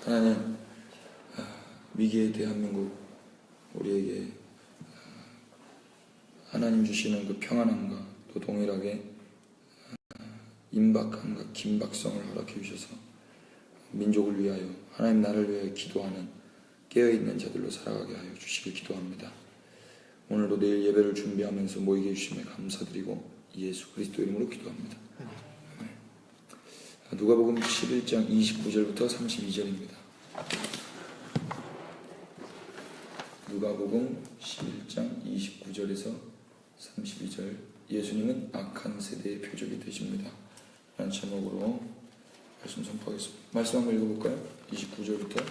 하나님, 위기의 대한민국 우리에게 하나님 주시는 그 평안함과 또 동일하게 임박함과 긴박성을 허락해 주셔서 민족을 위하여 하나님 나라를 위하여 기도하는 깨어있는 자들로 살아가게 하여 주시길 기도합니다. 오늘도 내일 예배를 준비하면서 모이게 해주심에 감사드리고 예수 그리스도 이름으로 기도합니다. 누가복음 11장 29절부터 32절입니다. 누가복음 11장 29절에서 32절. 예수님은 악한 세대의 표적이 되십니다 라는 제목으로 말씀 선포하겠습니다. 말씀 한번 읽어볼까요? 29절부터 다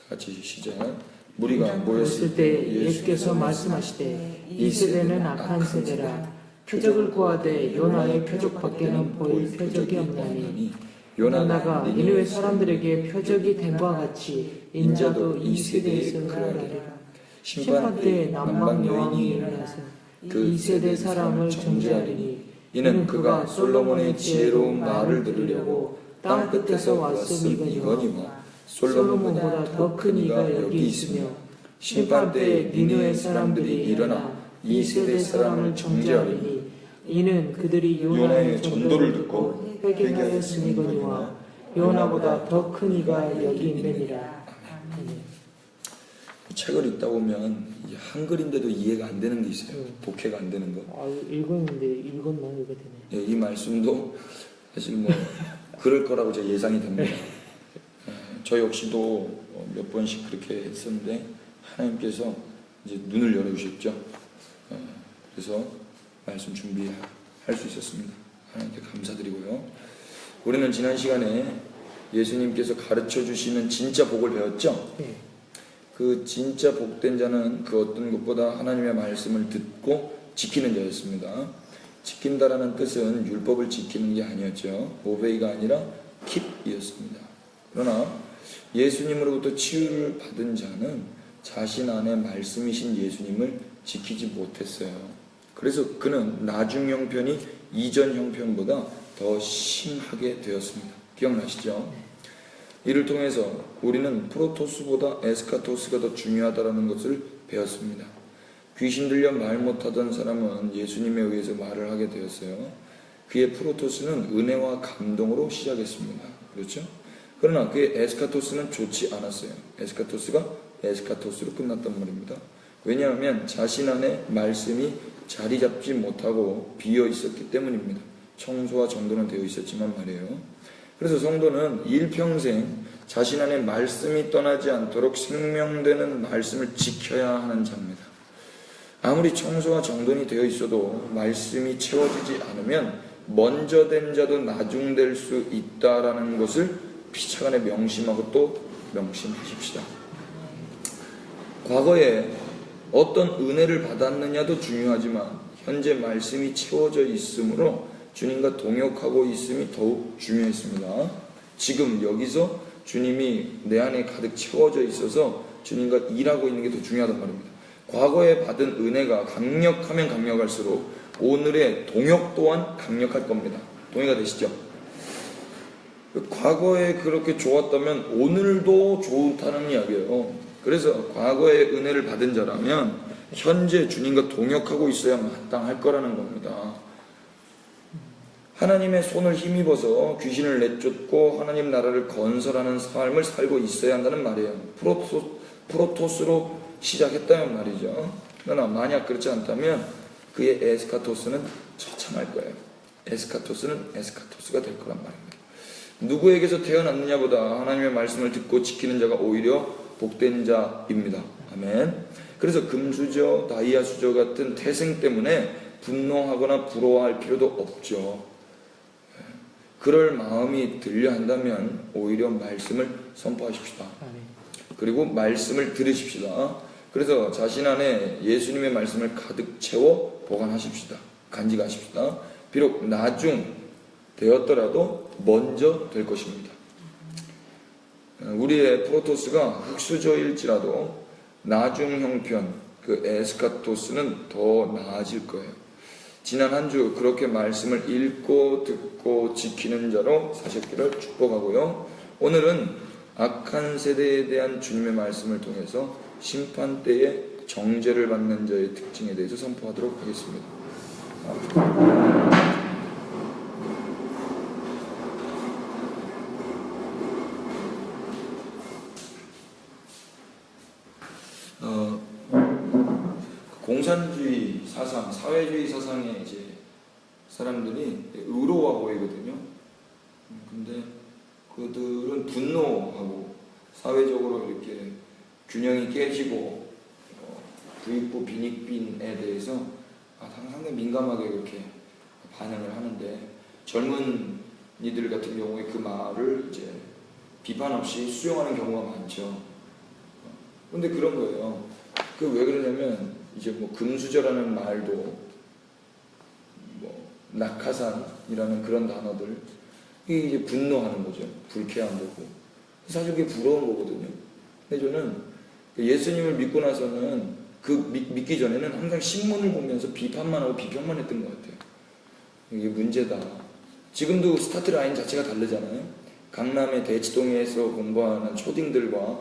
같이 시작. 무리가 모였을 때 예수께서 말씀하시되 이 세대는 악한 세대라. 표적을 구하되 요나의 표적밖에는 보일 표적이 없나니 요나가 니느웨 사람들에게 표적이 됨과 같이 인자도 이 세대에서 그러하리라. 심판 때에 남방 여왕이 일어나서 그 이 세대 사람을 정죄하리니 이는 그가 솔로몬의 지혜로운 말을 들으려고 땅 끝에서 왔음이거니와 솔로몬보다 더 큰 이가 여기 있으며 심판 때에 니느웨 사람들이 일어나 이 세대 사람을 정죄하리니 이는 그들이 요나의 전도를 듣고 회개하였으니거니와 요나보다 더 큰 이가 여기 있느니라. 책을 읽다 보면 한글인데도 이해가 안 되는 게 있어요. 독해가 안 되는 거. 읽었는데 읽었나 이거 되네. 이 말씀도 사실 그럴 거라고 제가 예상이 됩니다. 저 역시도 몇 번씩 그렇게 했었는데 하나님께서 이제 눈을 열어주셨죠. 그래서 말씀 준비할 수 있었습니다. 하나님께 감사드리고요. 우리는 지난 시간에 예수님께서 가르쳐 주시는 진짜 복을 배웠죠. 그 진짜 복된 자는 그 어떤 것보다 하나님의 말씀을 듣고 지키는 자였습니다. 지킨다라는 뜻은 율법을 지키는 게 아니었죠. 오베이가 아니라 킵이었습니다. 그러나 예수님으로부터 치유를 받은 자는 자신 안에 말씀이신 예수님을 지키지 못했어요. 그래서 그는 나중 형편이 이전 형편보다 더 심하게 되었습니다. 기억나시죠? 이를 통해서 우리는 프로토스보다 에스카토스가 더 중요하다는 것을 배웠습니다. 귀신 들려 말 못하던 사람은 예수님에 의해서 말을 하게 되었어요. 그의 프로토스는 은혜와 감동으로 시작했습니다. 그렇죠? 그러나 그의 에스카토스는 좋지 않았어요. 에스카토스가 에스카토스로 끝났단 말입니다. 왜냐하면 자신 안에 말씀이 자리 잡지 못하고 비어 있었기 때문입니다. 청소와 정도는 되어 있었지만 말이에요. 그래서 성도는 일평생 자신 안에 말씀이 떠나지 않도록 생명되는 말씀을 지켜야 하는 자입니다. 아무리 청소와 정돈이 되어 있어도 말씀이 채워지지 않으면 먼저 된 자도 나중 될 수 있다라는 것을 피차간에 명심하고 또 명심하십시다. 과거에 어떤 은혜를 받았느냐도 중요하지만 현재 말씀이 채워져 있으므로 주님과 동역하고 있음이 더욱 중요했습니다. 지금 여기서 주님이 내 안에 가득 채워져 있어서 주님과 일하고 있는 게 더 중요하단 말입니다. 과거에 받은 은혜가 강력하면 강력할수록 오늘의 동역 또한 강력할 겁니다. 동의가 되시죠? 과거에 그렇게 좋았다면 오늘도 좋다는 이야기예요. 그래서 과거의 은혜를 받은 자라면 현재 주님과 동역하고 있어야 마땅할 거라는 겁니다. 하나님의 손을 힘입어서 귀신을 내쫓고 하나님 나라를 건설하는 삶을 살고 있어야 한다는 말이에요. 프로토스로 시작했다는 말이죠. 그러나 만약 그렇지 않다면 그의 에스카토스는 처참할 거예요. 에스카토스는 에스카토스가 될 거란 말입니다. 누구에게서 태어났느냐보다 하나님의 말씀을 듣고 지키는 자가 오히려 복된 자입니다. 아멘. 그래서 금수저, 다이아수저 같은 태생 때문에 분노하거나 부러워할 필요도 없죠. 그럴 마음이 들려 한다면 오히려 말씀을 선포하십시다. 그리고 말씀을 들으십시다. 그래서 자신 안에 예수님의 말씀을 가득 채워 보관하십시다. 간직하십시다. 비록 나중 되었더라도 먼저 될 것입니다. 우리의 프로토스가 흙수저일지라도 나중 형편, 그 에스카토스는 더 나아질 거예요. 지난 한 주 그렇게 말씀을 읽고 듣고 지키는 자로 사셨기를 축복하고요. 오늘은 악한 세대에 대한 주님의 말씀을 통해서 심판 때에 정죄를 받는 자의 특징에 대해서 선포하도록 하겠습니다. 공산주의 사상, 사회주의 사상의 이제 사람들이 의로워 보이거든요. 근데 그들은 분노하고 사회적으로 이렇게 균형이 깨지고 부익부 빈익빈에 대해서 상당히 민감하게 그렇게 반응을 하는데, 젊은 이들 같은 경우에 그 말을 이제 비판 없이 수용하는 경우가 많죠. 근데 그런 거예요. 그 왜 그러냐면 이제 뭐 금수저라는 말도 뭐 낙하산이라는 그런 단어들, 이게 이제 분노하는 거죠. 불쾌한 거고. 사실 그게 부러운 거거든요. 근데 저는 예수님을 믿고 나서는 믿기 전에는 항상 신문을 보면서 비판만 하고 비평만 했던 것 같아요. 이게 문제다. 지금도 스타트 라인 자체가 다르잖아요. 강남의 대치동에서 공부하는 초딩들과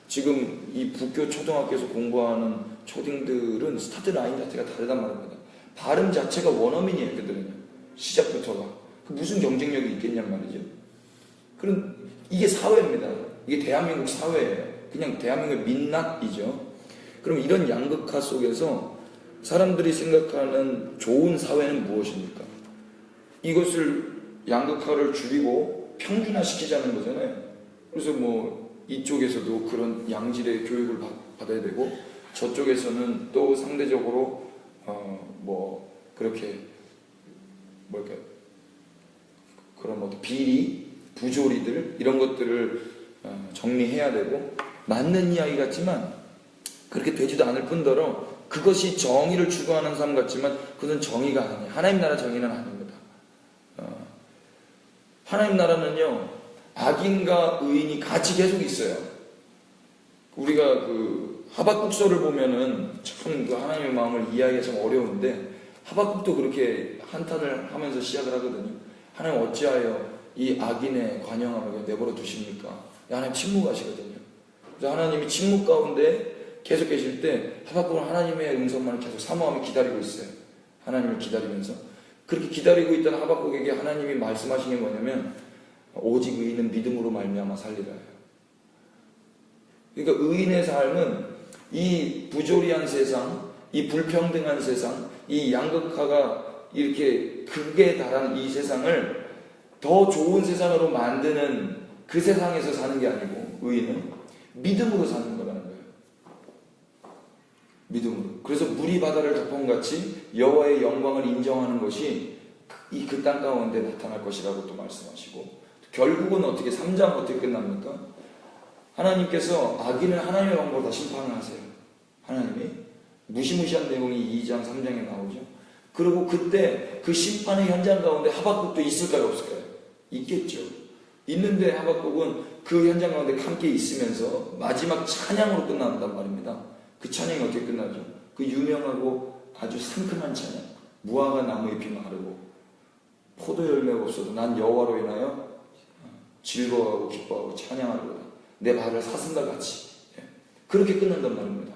지금 이 북교 초등학교에서 공부하는 초딩들은 스타트 라인 자체가 다르단 말입니다. 발음 자체가 원어민이에요, 그들은요. 시작부터가. 무슨 경쟁력이 있겠냔 말이죠. 그럼 이게 사회입니다. 이게 대한민국 사회예요. 그냥 대한민국의 민낯이죠. 그럼 이런 양극화 속에서 사람들이 생각하는 좋은 사회는 무엇입니까? 이것을 양극화를 줄이고 평준화시키자는 거잖아요. 그래서 뭐 이쪽에서도 그런 양질의 교육을 받아야 되고, 저쪽에서는 또 상대적으로 뭐 그렇게 뭘까, 그런 뭐 비리, 부조리들 이런 것들을 정리해야 되고, 맞는 이야기 같지만 그렇게 되지도 않을 뿐더러 그것이 정의를 추구하는 삶 같지만 그것은 정의가 아니에요. 하나님 나라 정의는 아닙니다. 하나님 나라는요, 악인과 의인이 같이 계속 있어요. 우리가 그 하박국서를 보면은 참 그 하나님의 마음을 이해하기가 참 어려운데, 하박국도 그렇게 한탄을 하면서 시작을 하거든요. 하나님 어찌하여 이 악인의 관영함을 내버려 두십니까? 하나님 침묵하시거든요. 그래서 하나님이 침묵 가운데 계속 계실 때 하박국은 하나님의 음성만을 계속 사모하며 기다리고 있어요. 하나님을 기다리면서. 그렇게 기다리고 있던 하박국에게 하나님이 말씀하신 게 뭐냐면, 오직 의인은 믿음으로 말미암아 살리라 해요. 그러니까 의인의 삶은 이 부조리한 세상, 이 불평등한 세상, 이 양극화가 이렇게 극에 달한 이 세상을 더 좋은 세상으로 만드는 그 세상에서 사는 게 아니고, 의인은 믿음으로 사는 거라는 거예요. 믿음으로. 그래서 물이 바다를 덮음같이 여호와의 영광을 인정하는 것이 이 그 땅 가운데 나타날 것이라고 또 말씀하시고, 결국은 어떻게 3장 어떻게 끝납니까? 하나님께서 악인을 하나님의 방법으로 다 심판을 하세요. 하나님이 무시무시한 내용이 2장 3장에 나오죠. 그리고 그때 그 심판의 현장 가운데 하박국도 있을까요, 없을까요? 있겠죠. 있는데 하박국은 그 현장 가운데 함께 있으면서 마지막 찬양으로 끝난단 말입니다. 그 찬양이 어떻게 끝나죠? 그 유명하고 아주 상큼한 찬양. 무화과 나무잎이 마르고 포도 열매가 없어도 난 여호와로 인하여 즐거워하고 기뻐하고 찬양하리로다. 내 발을 사슴과 같이. 그렇게 끝난단 말입니다.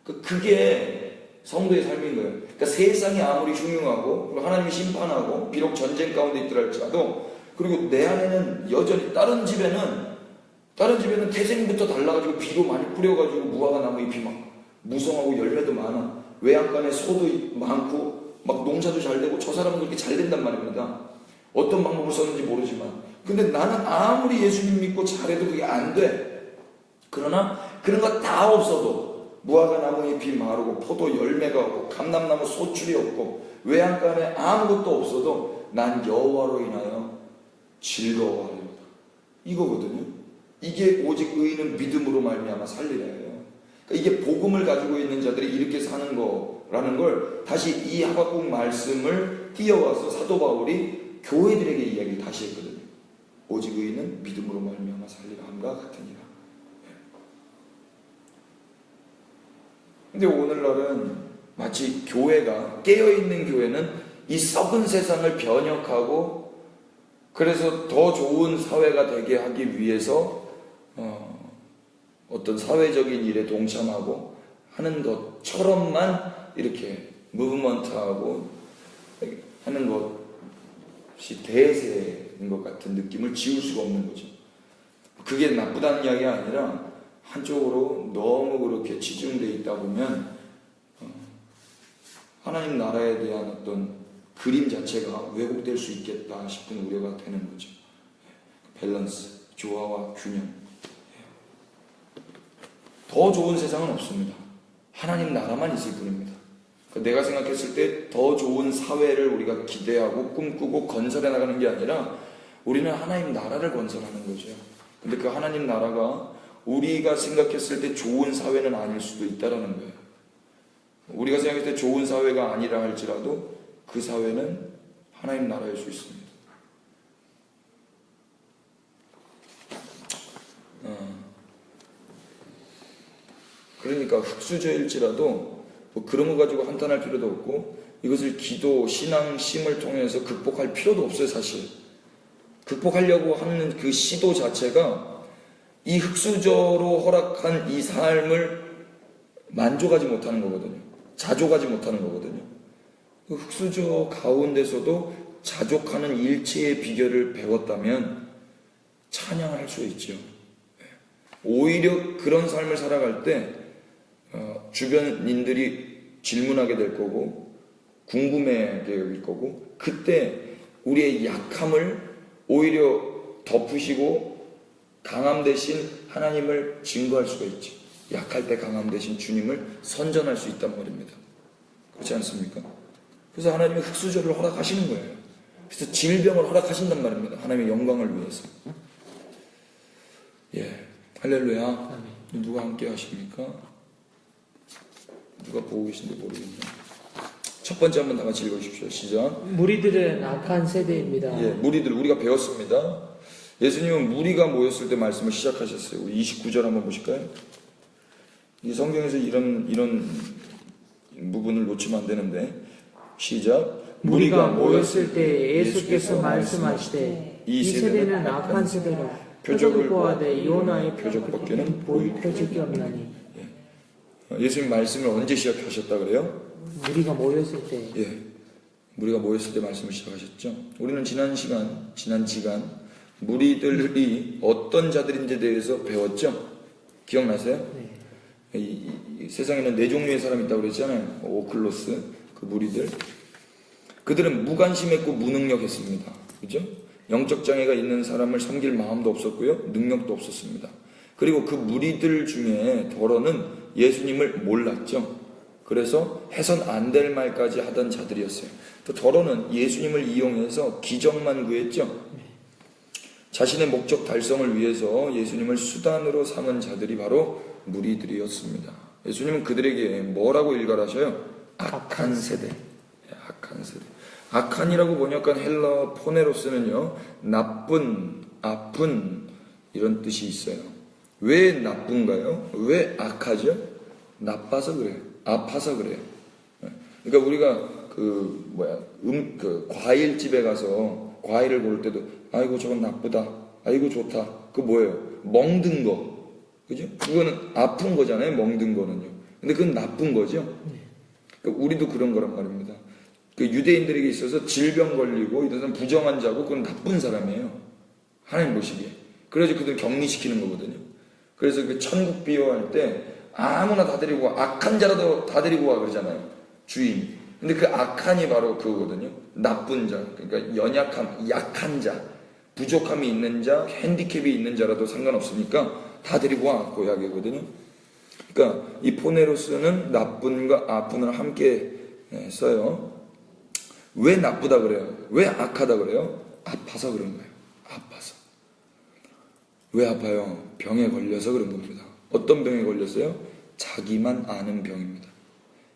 그게 성도의 삶인 거예요. 그러니까 세상이 아무리 흉흉하고 하나님이 심판하고 비록 전쟁 가운데 있더라 할지라도, 그리고 내 안에는 여전히 다른 집에는 태생부터 달라가지고 비도 많이 뿌려가지고 무화과 나무 잎이 막 무성하고 열매도 많아. 외양간에 소도 많고 막 농사도 잘 되고 저 사람은 그렇게 잘 된단 말입니다. 어떤 방법을 썼는지 모르지만. 근데 나는 아무리 예수님 믿고 잘해도 그게 안 돼. 그러나 그런 거 다 없어도 무화과 나무 잎이 마르고 포도 열매가 없고 감람나무 소출이 없고 외양간에 아무것도 없어도 난 여호와로 인하여 즐거워하리로다. 이거거든요. 이게 오직 의인은 믿음으로 말미암아 살리라예요. 그러니까 이게 복음을 가지고 있는 자들이 이렇게 사는 거라는 걸 다시 이 하박국 말씀을 띄어와서 사도 바울이 교회들에게 이야기를 다시 했거든요. 오직 의인은 믿음으로 말미암아 살리라 함과 같으니라. 근데 오늘날은 마치 교회가, 깨어있는 교회는 이 썩은 세상을 변혁하고 그래서 더 좋은 사회가 되게 하기 위해서 어떤 사회적인 일에 동참하고 하는 것처럼만 이렇게 무브먼트하고 하는 것이 대세인 것 같은 느낌을 지울 수가 없는 거죠. 그게 나쁘다는 이야기가 아니라 한쪽으로 너무 그렇게 치중되어 있다 보면 하나님 나라에 대한 어떤 그림 자체가 왜곡될 수 있겠다 싶은 우려가 되는 거죠. 밸런스, 조화와 균형. 더 좋은 세상은 없습니다. 하나님 나라만 있을 뿐입니다. 내가 생각했을 때 더 좋은 사회를 우리가 기대하고 꿈꾸고 건설해 나가는 게 아니라 우리는 하나님 나라를 건설하는 거죠. 근데 그 하나님 나라가 우리가 생각했을 때 좋은 사회는 아닐 수도 있다는 거예요. 우리가 생각했을 때 좋은 사회가 아니라 할지라도 그 사회는 하나님 나라일 수 있습니다. 그러니까 흙수저일지라도 뭐 그런 거 가지고 한탄할 필요도 없고 이것을 기도, 신앙심을 통해서 극복할 필요도 없어요. 사실 극복하려고 하는 그 시도 자체가 이 흙수저로 허락한 이 삶을 만족하지 못하는 거거든요. 자족하지 못하는 거거든요. 그 흙수저 가운데서도 자족하는 일체의 비결을 배웠다면 찬양을 할 수 있죠. 오히려 그런 삶을 살아갈 때 주변인들이 질문하게 될 거고 궁금해하게 될 거고 그때 우리의 약함을 오히려 덮으시고 강함 대신 하나님을 증거할 수가 있죠. 약할 때 강함 대신 주님을 선전할 수 있단 말입니다. 그렇지 않습니까? 그래서 하나님이 흙수저를 허락하시는 거예요. 그래서 질병을 허락하신단 말입니다. 하나님의 영광을 위해서. 예, 할렐루야. 아멘. 누가 함께 하십니까? 누가 보고 계신지 모르겠네요. 첫 번째 한번 다 같이 읽어주십시오. 시작. 무리들은 악한 세대입니다. 예, 무리들 우리가 배웠습니다. 예수님은 무리가 모였을 때 말씀을 시작하셨어요. 우리 29절 한번 보실까요? 이 성경에서 이런 부분을 놓치면 안 되는데 시작. 무리가 모였을 때 예수께서 말씀하시되 이 세대는 악한 세대라 표적을 보아되 요나의 표적밖에는 보일 표적이 없나니. 예수님 말씀을 언제 시작하셨다 그래요? 무리가 모였을 때. 예, 무리가 모였을 때 말씀을 시작하셨죠. 우리는 지난 시간 무리들이 어떤 자들인지에 대해서 배웠죠. 기억나세요? 네. 이 세상에는 네 종류의 사람이 있다고 그랬잖아요. 오클로스, 그 무리들. 그들은 무관심했고 무능력했습니다. 그죠? 영적 장애가 있는 사람을 섬길 마음도 없었고요, 능력도 없었습니다. 그리고 그 무리들 중에 더러는 예수님을 몰랐죠. 그래서 해선 안 될 말까지 하던 자들이었어요. 또 더러는 예수님을 이용해서 기적만 구했죠. 자신의 목적 달성을 위해서 예수님을 수단으로 삼은 자들이 바로 무리들이었습니다. 예수님은 그들에게 뭐라고 일갈하셔요? 악한 세대. 악한 세대. 악한이라고 번역한 헬라어 포네로스는요, 나쁜, 아픈 이런 뜻이 있어요. 왜 나쁜가요? 왜 악하죠? 나빠서 그래요. 아파서 그래요. 그러니까 우리가 과일집에 가서 과일을 고를 때도 아이고 저건 나쁘다, 아이고 좋다. 그거 뭐예요? 멍든 거, 그죠? 그거는 아픈 거잖아요. 멍든 거는요. 근데 그건 나쁜 거죠. 그러니까 우리도 그런 거란 말입니다. 그 유대인들에게 있어서 질병 걸리고 이런 부정한 자고 그건 나쁜 사람이에요. 하나님 보시기에. 그래서 그들 격리시키는 거거든요. 그래서 그 천국 비유할 때 아무나 다 데리고 와, 악한 자라도 다 데리고 와 그러잖아요. 주인. 근데 그 악한이 바로 그거거든요. 나쁜 자, 그러니까 연약함, 약한 자, 부족함이 있는 자, 핸디캡이 있는 자라도 상관없으니까 다 데리고 와 그 이야기거든요. 그러니까 이 포네로스는 나쁜과 아픈을 함께 써요. 왜 나쁘다 그래요? 왜 악하다 그래요? 아파서 그런 거예요. 아파서. 왜 아파요? 병에 걸려서 그런 겁니다. 어떤 병에 걸렸어요? 자기만 아는 병입니다.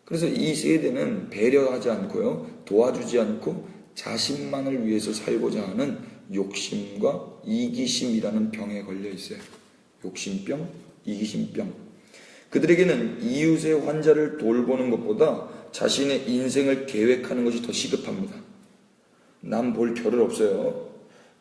그래서 이 세대는 배려하지 않고요, 도와주지 않고 자신만을 위해서 살고자 하는 욕심과 이기심이라는 병에 걸려 있어요. 욕심병, 이기심병. 그들에게는 이웃의 환자를 돌보는 것보다 자신의 인생을 계획하는 것이 더 시급합니다. 남 볼 겨를 없어요.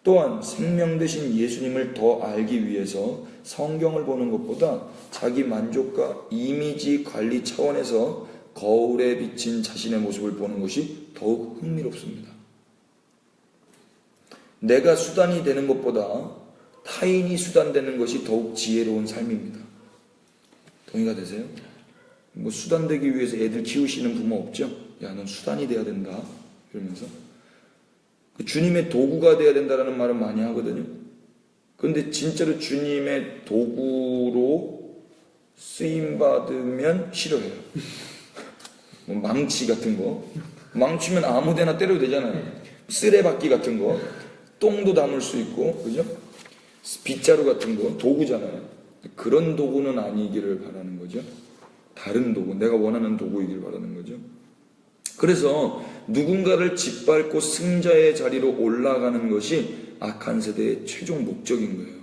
또한 생명 되신 예수님을 더 알기 위해서 성경을 보는 것보다 자기 만족과 이미지 관리 차원에서 거울에 비친 자신의 모습을 보는 것이 더욱 흥미롭습니다. 내가 수단이 되는 것보다 타인이 수단되는 것이 더욱 지혜로운 삶입니다. 동의가 되세요? 뭐 수단되기 위해서 애들 키우시는 부모 없죠? 야, 넌 수단이 돼야 된다 이러면서 주님의 도구가 돼야 된다는 말은 많이 하거든요. 그런데 진짜로 주님의 도구로 쓰임받으면 싫어해요. 뭐 망치 같은 거, 망치면 아무데나 때려도 되잖아요. 쓰레받기 같은 거, 똥도 담을 수 있고, 그죠? 빗자루 같은 거 도구잖아요. 그런 도구는 아니기를 바라는 거죠. 다른 도구, 내가 원하는 도구이길 바라는 거죠. 그래서 누군가를 짓밟고 승자의 자리로 올라가는 것이 악한 세대의 최종 목적인 거예요.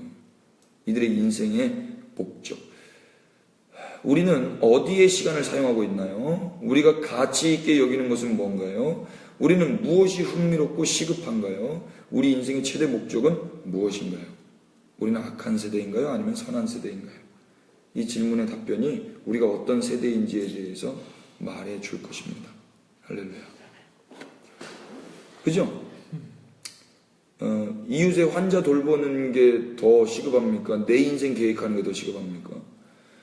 이들의 인생의 목적. 우리는 어디에 시간을 사용하고 있나요? 우리가 가치 있게 여기는 것은 뭔가요? 우리는 무엇이 흥미롭고 시급한가요? 우리 인생의 최대 목적은 무엇인가요? 우리는 악한 세대인가요? 아니면 선한 세대인가요? 이 질문의 답변이 우리가 어떤 세대인지에 대해서 말해 줄 것입니다. 할렐루야. 그죠? 이웃의 환자 돌보는 게 더 시급합니까? 내 인생 계획하는 게 더 시급합니까?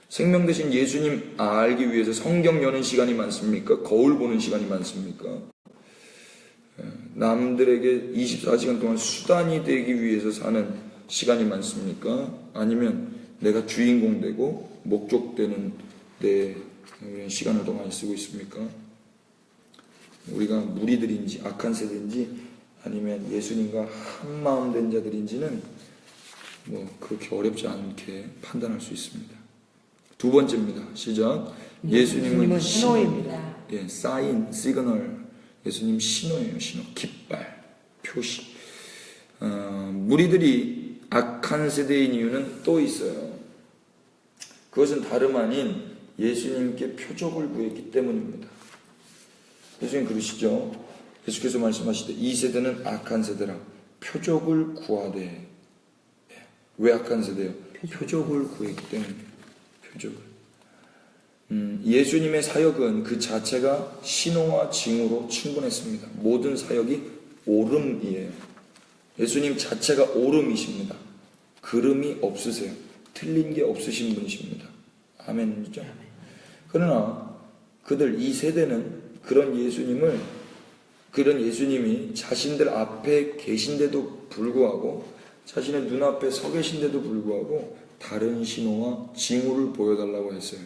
생명 되신 예수님 알기 위해서 성경 여는 시간이 많습니까? 거울 보는 시간이 많습니까? 남들에게 24시간 동안 수단이 되기 위해서 사는 시간이 많습니까? 아니면 내가 주인공 되고 목적 되는 데 시간을 더 많이 쓰고 있습니까? 우리가 무리들인지 악한 세대인지 아니면 예수님과 한마음 된 자들인지는 뭐 그렇게 어렵지 않게 판단할 수 있습니다. 두 번째입니다. 시작. 예수님은 신호입니다. 예, 사인, 시그널. 예수님 신호예요. 신호. 깃발, 표시. 무리들이 악한 세대인 이유는 또 있어요. 그것은 다름 아닌 예수님께 표적을 구했기 때문입니다. 예수님 그러시죠. 예수께서 말씀하시되 이 세대는 악한 세대라 표적을 구하되. 왜 악한 세대요? 표적을 구했기 때문입니다. 표적을. 예수님의 사역은 그 자체가 신호와 징후로 충분했습니다. 모든 사역이 오름이에요. 예수님 자체가 오름이십니다. 그름이 없으세요. 틀린 게 없으신 분이십니다. 아멘이죠? 그러나 그들 이 세대는 그런 예수님이 자신들 앞에 계신데도 불구하고 자신의 눈앞에 서 계신데도 불구하고 다른 신호와 징후를 보여달라고 했어요.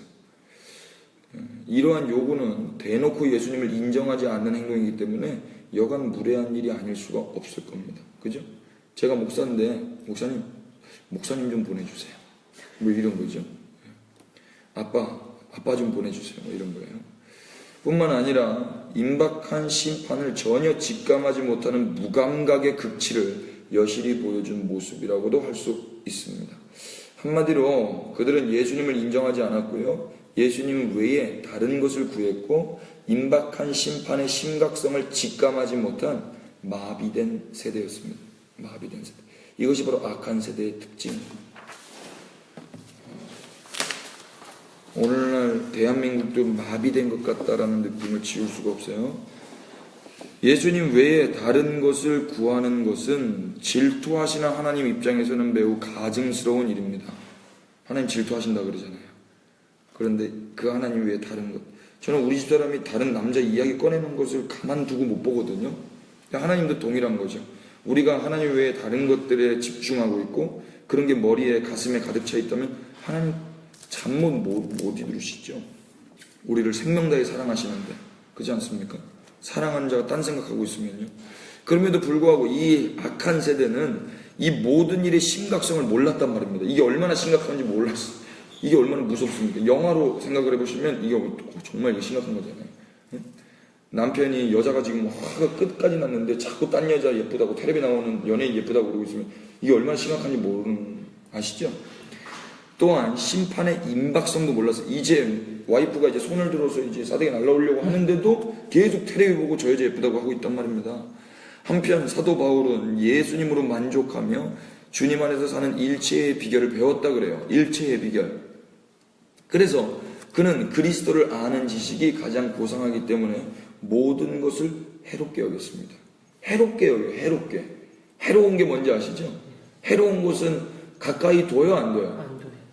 이러한 요구는 대놓고 예수님을 인정하지 않는 행동이기 때문에 여간 무례한 일이 아닐 수가 없을 겁니다. 그죠? 제가 목사인데 목사님 좀 보내주세요. 뭐 이런 거죠. 아빠 좀 보내주세요. 뭐 이런 거예요. 뿐만 아니라 임박한 심판을 전혀 직감하지 못하는 무감각의 극치를 여실히 보여준 모습이라고도 할 수 있습니다. 한마디로 그들은 예수님을 인정하지 않았고요. 예수님 외에 다른 것을 구했고 임박한 심판의 심각성을 직감하지 못한 마비된 세대였습니다. 마비된 세대. 이것이 바로 악한 세대의 특징입니다. 오늘날 대한민국도 마비된 것 같다라는 느낌을 지울 수가 없어요. 예수님 외에 다른 것을 구하는 것은 질투하시는 하나님 입장에서는 매우 가증스러운 일입니다. 하나님 질투하신다 그러잖아요. 그런데 그 하나님 외에 다른 것, 저는 우리 집사람이 다른 남자 이야기 꺼내는 것을 가만두고 못 보거든요. 하나님도 동일한 거죠. 우리가 하나님 외에 다른 것들에 집중하고 있고 그런 게 머리에 가슴에 가득 차 있다면 하나님 잠 못 이루시죠. 우리를 생명 다해 사랑하시는데 그렇지 않습니까? 사랑하는 자가 딴 생각하고 있으면요. 그럼에도 불구하고 이 악한 세대는 이 모든 일의 심각성을 몰랐단 말입니다. 이게 얼마나 심각한지 몰랐어. 이게 얼마나 무섭습니까? 영화로 생각을 해보시면 이게 정말 이게 심각한 거잖아요. 남편이 여자가 지금 화가 끝까지 났는데 자꾸 딴 여자 예쁘다고 텔레비 나오는 연예인 예쁘다고 그러고 있으면 이게 얼마나 심각한지 모르는 아시죠? 또한 심판의 임박성도 몰라서 이제 와이프가 이제 손을 들어서 이제 싸대기 날라오려고 하는데도 계속 텔레비 보고 저 여자 예쁘다고 하고 있단 말입니다. 한편 사도 바울은 예수님으로 만족하며 주님 안에서 사는 일체의 비결을 배웠다 그래요. 일체의 비결. 그래서 그는 그리스도를 아는 지식이 가장 고상하기 때문에 모든 것을 해롭게 여겼습니다. 해롭게 여겨요. 해롭게. 해로운 게 뭔지 아시죠? 해로운 것은 가까이 둬요, 안 둬요?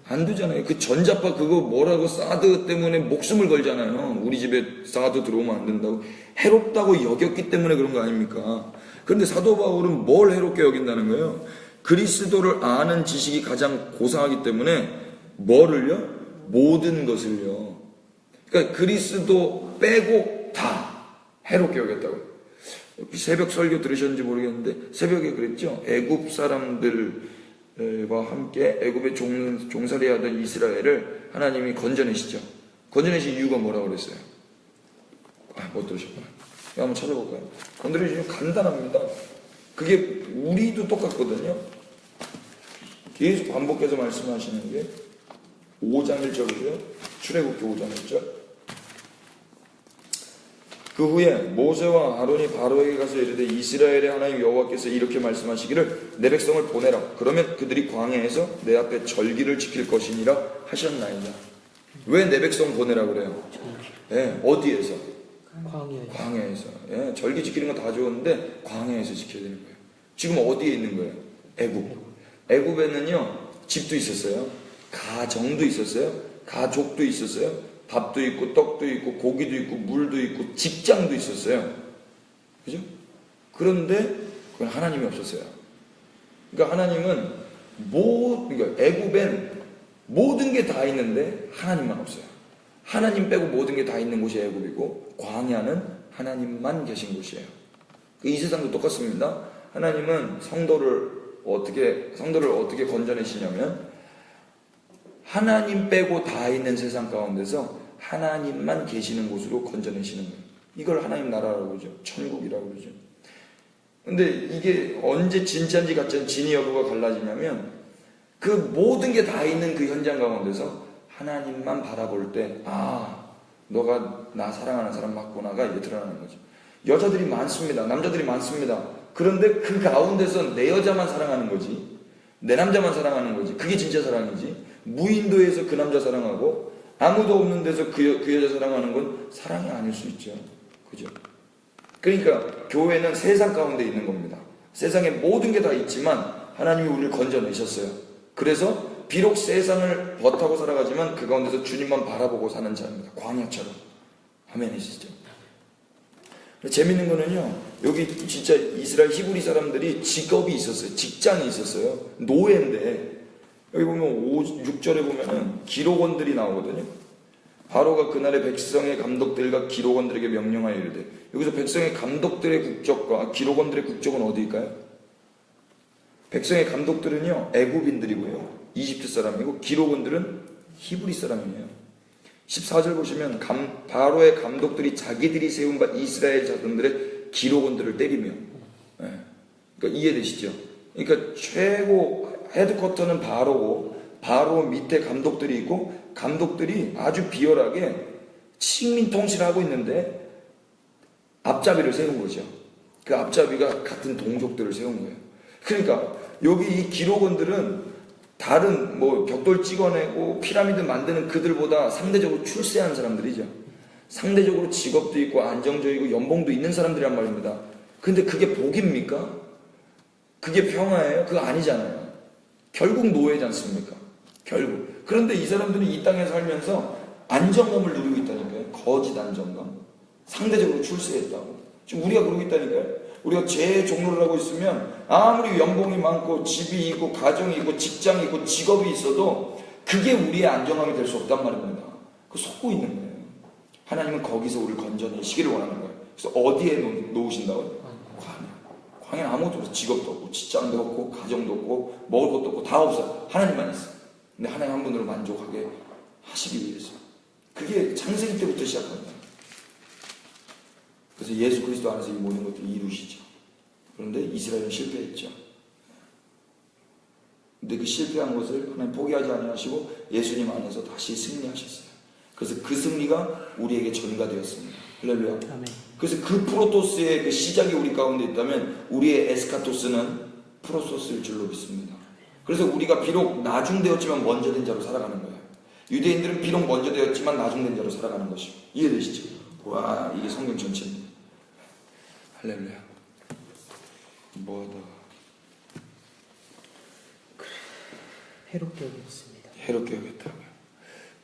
안 두잖아요. 그 전자파 그거 뭐라고 사드 때문에 목숨을 걸잖아요. 우리 집에 사드 들어오면 안 된다고. 해롭다고 여겼기 때문에 그런 거 아닙니까? 그런데 사도 바울은 뭘 해롭게 여긴다는 거예요? 그리스도를 아는 지식이 가장 고상하기 때문에 뭐를요? 모든 것을요. 그러니까 그리스도 빼고 다 해롭게 여겼다고. 새벽 설교 들으셨는지 모르겠는데 새벽에 그랬죠. 애굽 사람들과 함께 애굽에 종살이 하던 이스라엘을 하나님이 건져내시죠. 건져내신 이유가 뭐라고 그랬어요? 못 들으셨구나. 한번 찾아볼까요? 건져내신 이유 간단합니다. 그게 우리도 똑같거든요. 계속 반복해서 말씀하시는 게 5장 1절이죠. 출애굽기 5장 1절. 그 후에 모세와 아론이 바로에게 가서 이르되 이스라엘의 하나님 여호와께서 이렇게 말씀하시기를 내 백성을 보내라. 그러면 그들이 광야에서 내 앞에 절기를 지킬 것이니라 하셨나이다. 왜 내 백성 보내라 그래요? 예, 어디에서? 광야에서. 예, 절기 지키는 건 다 좋은데 광야에서 지켜야 되는 거예요. 지금 어디에 있는 거예요? 애굽. 애굽에는요 집도 있었어요. 가정도 있었어요. 가족도 있었어요. 밥도 있고 떡도 있고 고기도 있고 물도 있고 직장도 있었어요. 그죠? 그런데 그건 하나님이 없었어요. 그러니까 하나님은 그러니까 애굽엔 모든 게 다 있는데 하나님만 없어요. 하나님 빼고 모든 게 다 있는 곳이 애굽이고 광야는 하나님만 계신 곳이에요. 이 세상도 똑같습니다. 하나님은 성도를 어떻게 건져내시냐면 하나님 빼고 다 있는 세상 가운데서 하나님만 계시는 곳으로 건져내시는 거예요. 이걸 하나님 나라라고 그러죠. 천국이라고 그러죠. 근데 이게 언제 진짜인지 가짜인지 진위 여부가 갈라지냐면 그 모든 게 다 있는 그 현장 가운데서 하나님만 바라볼 때 너가 나 사랑하는 사람 맞구나가 이게 드러나는 거죠. 여자들이 많습니다. 남자들이 많습니다. 그런데 그 가운데서 내 여자만 사랑하는 거지, 내 남자만 사랑하는 거지, 그게 진짜 사랑이지. 무인도에서 그 남자 사랑하고 아무도 없는 데서 그 여자 사랑하는 건 사랑이 아닐 수 있죠. 그죠? 그러니까 교회는 세상 가운데 있는 겁니다. 세상에 모든 게 다 있지만 하나님이 우리를 건져내셨어요. 그래서 비록 세상을 버타고 살아가지만 그 가운데서 주님만 바라보고 사는 자입니다. 광야처럼. 아멘이시죠? 재밌는 거는요, 여기 진짜 이스라엘 히브리 사람들이 직업이 있었어요. 직장이 있었어요. 노예인데 여기 보면 6절에 보면은 기록원들이 나오거든요. 바로가 그날의 백성의 감독들과 기록원들에게 명령하여 이르되, 여기서 백성의 감독들의 국적과 기록원들의 국적은 어디일까요? 백성의 감독들은요 애굽인들이고요, 이집트 사람이고, 기록원들은 히브리 사람이에요. 14절 보시면 바로의 감독들이 자기들이 세운 바 이스라엘 자손들의 기록원들을 때리며, 그러니까 이해되시죠? 그러니까 최고 헤드쿼터는 바로고 바로 밑에 감독들이 있고, 감독들이 아주 비열하게 식민 통치를 하고 있는데 앞잡이를 세운 거죠. 그 앞잡이가 같은 동족들을 세운 거예요. 그러니까 여기 이 기록원들은 다른 벽돌 찍어내고 피라미드 만드는 그들보다 상대적으로 출세한 사람들이죠. 상대적으로 직업도 있고 안정적이고 연봉도 있는 사람들이란 말입니다. 근데 그게 복입니까? 그게 평화예요? 그거 아니잖아요. 결국 노예지 않습니까? 결국. 그런데 이 사람들은 이 땅에 살면서 안정감을 누리고 있다니까요. 거짓 안정감. 상대적으로 출세했다고. 지금 우리가 그러고 있다니까요. 우리가 제 종로를 하고 있으면 아무리 연봉이 많고 집이 있고 가정이 있고 직장이 있고 직업이 있어도 그게 우리의 안정감이 될 수 없단 말입니다. 그 속고 있는 거예요. 하나님은 거기서 우리를 건져내시기를 원하는 거예요. 그래서 어디에 놓으신다고요? 광야는 아무것도 없어. 직업도 없고 직장도 없고 가정도 없고 먹을 것도 없고 다 없어요. 하나님만 있어. 근데 하나님 한 분으로 만족하게 하시기 위해서. 그게 창세기 때부터 시작합니다. 그래서 예수 그리스도 안에서 이 모든 것들을 이루시죠. 그런데 이스라엘은 실패했죠. 근데 그 실패한 것을 하나님 포기하지 아니하시고 예수님 안에서 다시 승리하셨어요. 그래서 그 승리가 우리에게 전가되었습니다. 할렐루야. 아멘. 그래서 그 프로토스의 그 시작이 우리 가운데 있다면 우리의 에스카토스는 프로토스일 줄로 믿습니다. 그래서 우리가 비록 나중되었지만 먼저 된 자로 살아가는 거예요. 유대인들은 비록 먼저 되었지만 나중된 자로 살아가는 것이고. 이해되시죠? 와, 이게 성경 전체입니다. 할렐루야. 뭐하다가 해롭게 여겼습니다. 해롭게 여겼다고요.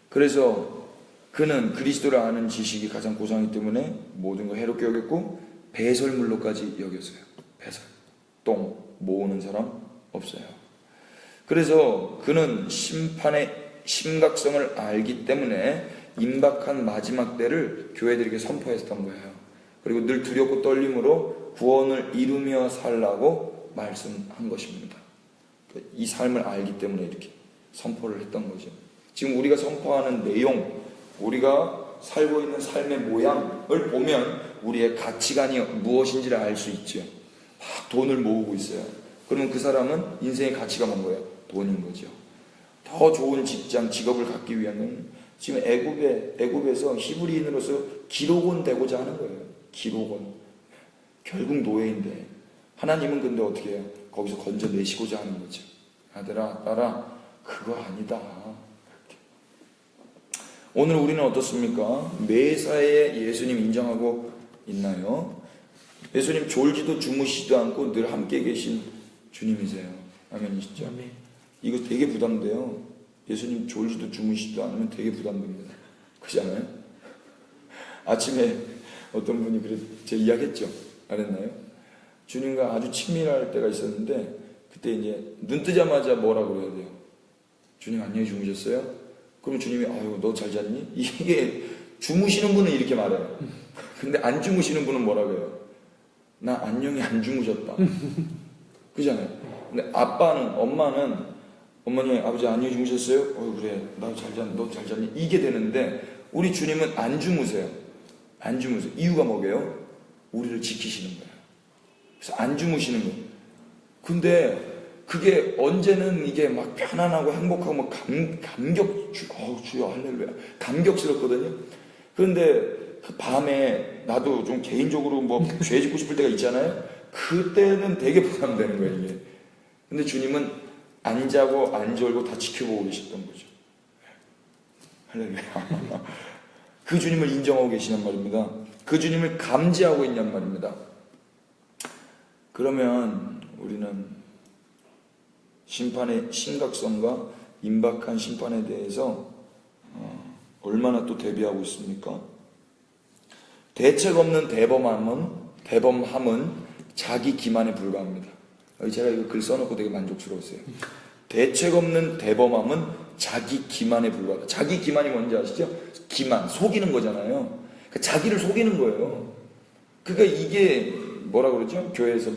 그래서 그는 그리스도를 아는 지식이 가장 고상이기 때문에 모든 걸 해롭게 여겼고 배설물로까지 여겼어요. 배설. 똥 모으는 사람 없어요. 그래서 그는 심판의 심각성을 알기 때문에 임박한 마지막 때를 교회들에게 선포했던 거예요. 그리고 늘 두렵고 떨림으로 구원을 이루며 살라고 말씀한 것입니다. 이 삶을 알기 때문에 이렇게 선포를 했던 거죠. 지금 우리가 선포하는 내용, 우리가 살고 있는 삶의 모양을 보면 우리의 가치관이 무엇인지를 알 수 있죠. 막 돈을 모으고 있어요. 그러면 그 사람은 인생의 가치가 뭔 거예요? 돈인 거죠. 더 좋은 직장, 직업을 갖기 위하면 지금 애굽에서 히브리인으로서 기록원 되고자 하는 거예요. 기록원. 결국 노예인데 하나님은 근데 어떻게 해요? 거기서 건져내시고자 하는 거죠. 아들아, 딸아, 그거 아니다. 오늘 우리는 어떻습니까? 매사에 예수님 인정하고 있나요? 예수님 졸지도 주무시지도 않고 늘 함께 계신 주님이세요. 아멘이시죠? 아멘. 이거 되게 부담돼요. 예수님 졸지도 주무시지도 않으면 되게 부담됩니다. 그렇지 않아요? 아침에 어떤 분이 제 이야기했죠? 안 했나요? 주님과 아주 친밀할 때가 있었는데 그때 이제 눈 뜨자마자 뭐라고 그래야 돼요? 주님 안녕히 주무셨어요? 그럼 주님이 아유 너 잘 잤니? 이게 주무시는 분은 이렇게 말해요. 근데 안 주무시는 분은 뭐라고 해요? 나 안녕히 안 주무셨다. 그잖아요. 근데 엄마는 어머니 아버지 안녕히 주무셨어요? 그래 나 잘 잤니? 너 잘 잤니? 이게 되는데 우리 주님은 안 주무세요. 안 주무세요. 이유가 뭐게요? 우리를 지키시는 거예요. 그래서 안 주무시는 거예요. 근데 그게 언제는 이게 막 편안하고 행복하고 막 주여 할렐루야 감격스럽거든요. 그런데 그 밤에 나도 좀 개인적으로 뭐 죄 짓고 싶을 때가 있잖아요. 그때는 되게 부담되는 거예요 이게. 근데 주님은 안 자고 안 졸고 다 지켜보고 계셨던 거죠. 할렐루야. 그 주님을 인정하고 계시는 말입니다. 그 주님을 감지하고 있냔 말입니다. 그러면 우리는 심판의 심각성과 임박한 심판에 대해서 얼마나 또 대비하고 있습니까? 대책 없는 대범함은 자기 기만에 불과합니다. 제가 이거 글 써놓고 되게 만족스러웠어요. 대책 없는 대범함은 자기 기만에 불과하다. 자기 기만이 뭔지 아시죠? 기만, 속이는 거잖아요. 그러니까 자기를 속이는 거예요. 그러니까 이게 뭐라 그러죠? 교회에서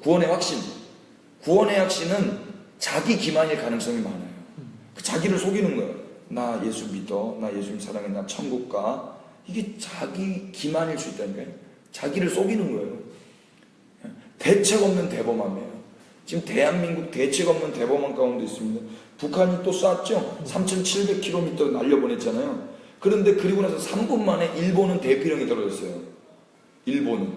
구원의 확신. 구원의 확신은 자기 기만일 가능성이 많아요. 자기를 속이는 거예요. 나 예수 믿어. 나 예수님 사랑해. 나 천국 가. 이게 자기 기만일 수 있다니까요. 자기를 속이는 거예요. 대책 없는 대범함이에요. 지금 대한민국 대책 없는 대범함 가운데 있습니다. 북한이 또 쐈죠. 3,700km 날려보냈잖아요. 그런데 그리고 나서 3분 만에 일본은 대피령이 떨어졌어요. 일본은.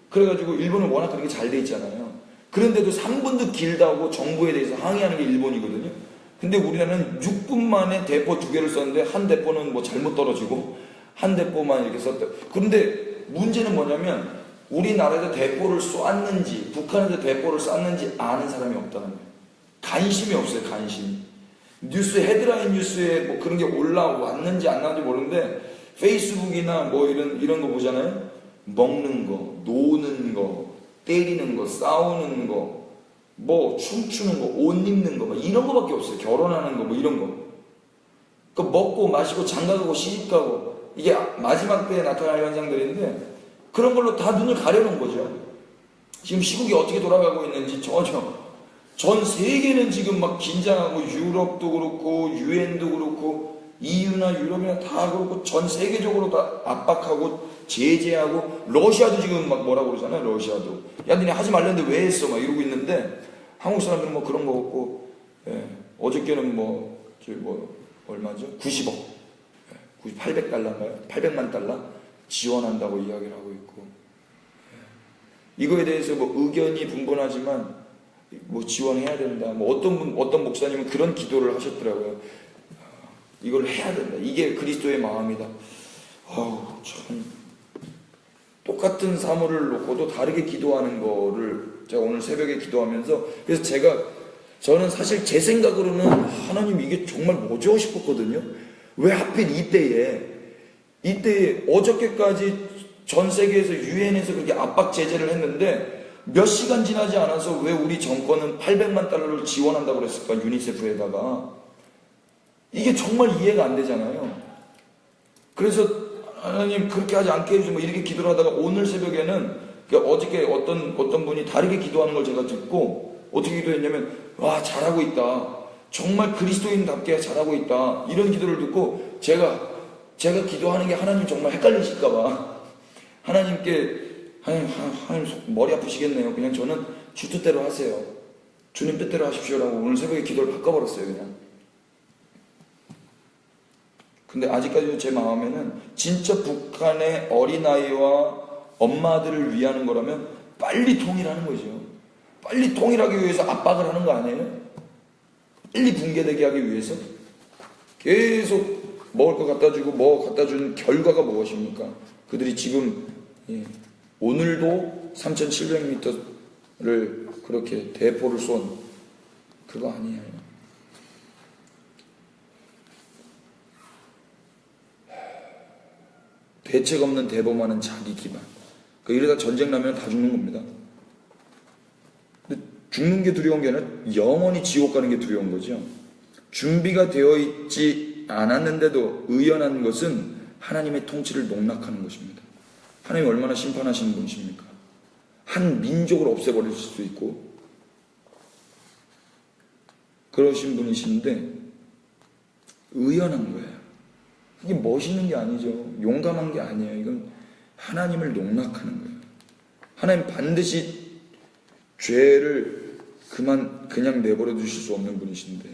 그래가지고 일본은 워낙 그렇게 잘 돼 있잖아요. 그런데도 3분도 길다고 정부에 대해서 항의하는 게 일본이거든요. 근데 우리나라는 6분 만에 대포 2개를 썼는데 한 대포는 뭐 잘못 떨어지고 한 대포만 이렇게 썼다. 그런데 문제는 뭐냐면 우리나라에서 대포를 쐈는지 북한에서 대포를 쐈는지 아는 사람이 없다는 거예요. 관심이 없어요. 관심이. 뉴스 헤드라인 뉴스에 뭐 그런 게 올라왔는지 안 나왔는지 모르는데 페이스북이나 뭐 이런 거 보잖아요. 먹는 거, 노는 거, 때리는 거, 싸우는 거, 뭐 춤추는 거, 옷 입는 거, 뭐 이런 거밖에 없어요. 결혼하는 거, 뭐 이런 거. 그 먹고 마시고 장가가고 시집가고 이게 마지막 때에 나타날 현상들인데 그런 걸로 다 눈을 가려놓은 거죠. 지금 시국이 어떻게 돌아가고 있는지 전혀. 전 세계는 지금 막 긴장하고 유럽도 그렇고 유엔도 그렇고 EU나 유럽이나 다 그렇고 전 세계적으로 다 압박하고 제재하고 러시아도 지금 막 뭐라고 그러잖아요. 러시아도 야 니네 하지 말랬는데 왜 했어 막 이러고 있는데 한국 사람들은 뭐 그런 거 없고 어저께는 얼마죠? 90억 800달러인가요? 800만 달러 지원한다고 이야기를 하고 있고, 이거에 대해서 뭐 의견이 분분하지만 뭐 지원해야 된다. 뭐 어떤 목사님은 그런 기도를 하셨더라고요. 이걸 해야 된다. 이게 그리스도의 마음이다. 참 똑같은 사물을 놓고도 다르게 기도하는 거를 제가 오늘 새벽에 기도하면서, 그래서 저는 사실 제 생각으로는 하나님 이게 정말 뭐죠 싶었거든요. 왜 하필 이때에 어저께까지 전 세계에서 유엔에서 그렇게 압박 제재를 했는데 몇 시간 지나지 않아서 왜 우리 정권은 800만 달러를 지원한다고 그랬을까, 유니세프에다가. 이게 정말 이해가 안 되잖아요. 그래서 하나님 그렇게 하지 않게 해주시면 이렇게 기도를 하다가 오늘 새벽에는, 그러니까 어저께 어떤 분이 다르게 기도하는 걸 제가 듣고 어떻게 기도했냐면, 와, 잘하고 있다, 정말 그리스도인답게 잘하고 있다, 이런 기도를 듣고 제가 기도하는 게 하나님 정말 헷갈리실까봐 하나님께 하나님 머리 아프시겠네요. 그냥 저는 주 뜻대로 하세요. 주님 뜻대로 하십시오라고 오늘 새벽에 기도를 바꿔버렸어요, 그냥. 근데 아직까지도 제 마음에는 진짜 북한의 어린아이와 엄마들을 위하는 거라면 빨리 통일하는 거죠. 빨리 통일하기 위해서 압박을 하는 거 아니에요? 빨리 붕괴되게 하기 위해서 계속 먹을 거 갖다 주고 뭐 갖다 주는 결과가 무엇입니까? 그들이 지금 오늘도 3,700m를 그렇게 대포를 쏜 그거 아니에요. 대책 없는 대범하는 자기 기반. 이러다 전쟁 나면 다 죽는 겁니다. 근데 죽는 게 두려운 게 아니라 영원히 지옥 가는 게 두려운 거죠. 준비가 되어 있지 않았는데도 의연한 것은 하나님의 통치를 농락하는 것입니다. 하나님이 얼마나 심판하시는 분이십니까? 한 민족을 없애버릴 수도 있고 그러신 분이신데 의연한 거예요. 이게 멋있는 게 아니죠. 용감한 게 아니에요. 이건 하나님을 농락하는 거예요. 하나님 반드시 죄를 그냥 내버려 두실 수 없는 분이신데